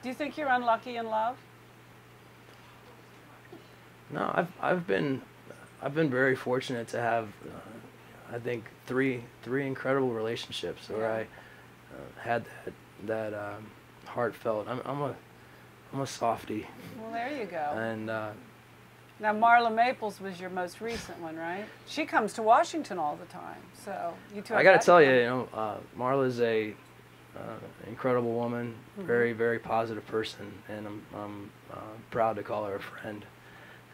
Do you think you're unlucky in love? No, I've been very fortunate to have I think three incredible relationships where I had that heartfelt. I'm a softie. Well, there you go. And now Marla Maples was your most recent one, right? She comes to Washington all the time, so you two. I got to tell you, Marla's a incredible woman, very very positive person, and I'm proud to call her a friend.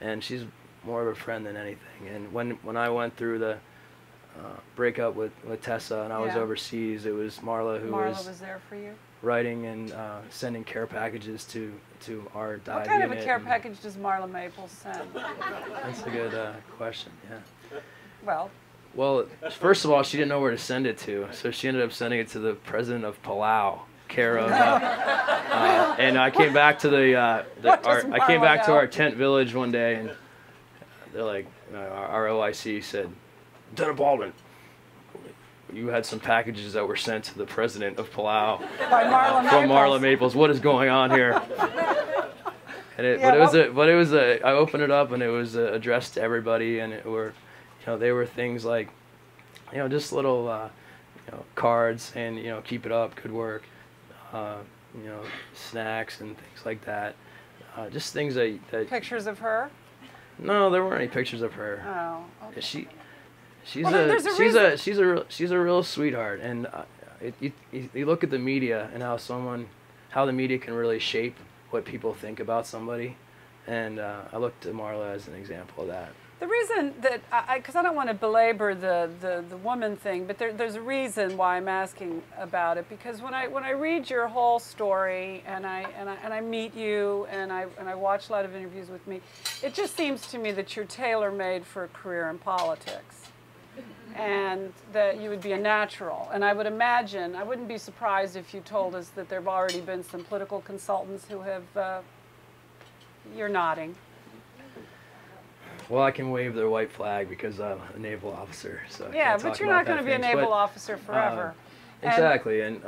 And she's more of a friend than anything. And when I went through the breakup with Tessa and I was overseas, it was Marla who was there for you, writing and sending care packages to our dive What kind unit. of a care package does Marla Maples send? That's a good question. Yeah. Well, first of all, she didn't know where to send it to, so she ended up sending it to the president of Palau, care of. And I came back to I came back to our tent village one day, and they're like, our OIC said, Lieutenant Baldwin, you had some packages that were sent to the president of Palau from Marla Maples. What is going on here? And I opened it up and it was addressed to everybody, and they were things like, just little, cards and keep it up, good work, snacks and things like that, just things that. Pictures of her? No, there weren't any pictures of her. Oh, okay. She's a real sweetheart, and you look at the media and how the media can really shape what people think about somebody, and I look to Marla as an example of that. The reason that because I don't want to belabor the woman thing, but there's a reason why I'm asking about it, because when I read your whole story and I meet you and I watch a lot of interviews with me, it just seems to me that you're tailor-made for a career in politics. And that you would be a natural. And I would imagine, I wouldn't be surprised if you told us that there have already been some political consultants who have, you're nodding. Well, I can wave the white flag because I'm a naval officer. So yeah, but you're not going to be a naval officer forever. Exactly. And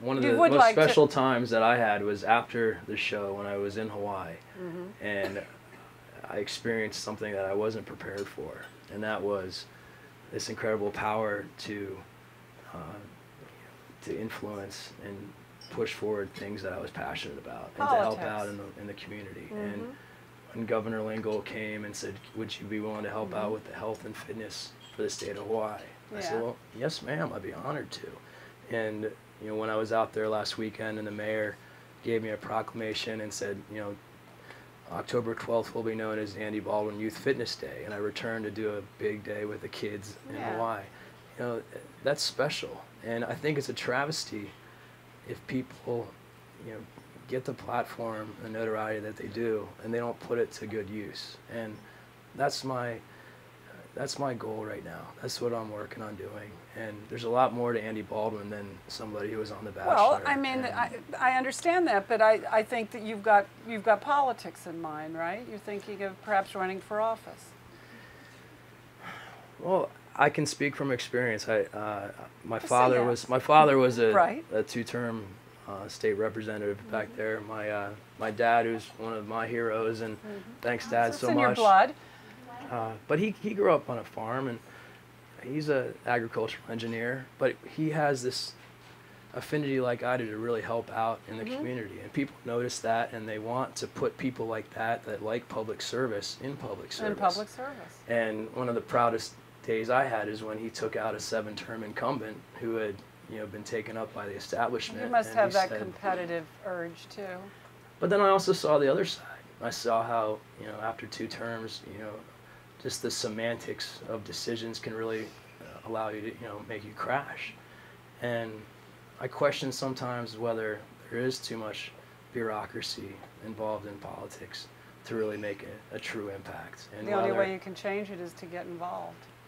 one of the most special times that I had was after the show when I was in Hawaii. And I experienced something that I wasn't prepared for. And that was this incredible power to influence and push forward things that I was passionate about and to help out in the community. And when Governor Lingle came and said, would you be willing to help out with the health and fitness for the state of Hawaii? I said, well, yes, ma'am, I'd be honored to. And when I was out there last weekend and the mayor gave me a proclamation and said, October 12th will be known as Andy Baldwin Youth Fitness Day, and I returned to do a big day with the kids in Hawaii. That's special, and I think it's a travesty if people, get the platform and notoriety that they do, and they don't put it to good use. And that's my goal right now. That's what I'm working on doing. And there's a lot more to Andy Baldwin than somebody who was on The Bachelor. Well, I mean, I understand that, but I think that you've got politics in mind, right? You're thinking of perhaps running for office. Well, I can speak from experience. My father was a two-term state representative back there. My dad, who's one of my heroes, and thanks, Dad, so much. It's in your blood. But he grew up on a farm, and he's an agricultural engineer, but he has this affinity like I do to really help out in the community. And people notice that, and they want to put people like that like public service in public service. In public service. And one of the proudest days I had is when he took out a 7-term incumbent who had been taken up by the establishment. You must have that competitive urge too. But then I also saw the other side. I saw how after 2 terms, just the semantics of decisions can really allow you to, make you crash. And I question sometimes whether there is too much bureaucracy involved in politics to really make a true impact. And the only way you can change it is to get involved.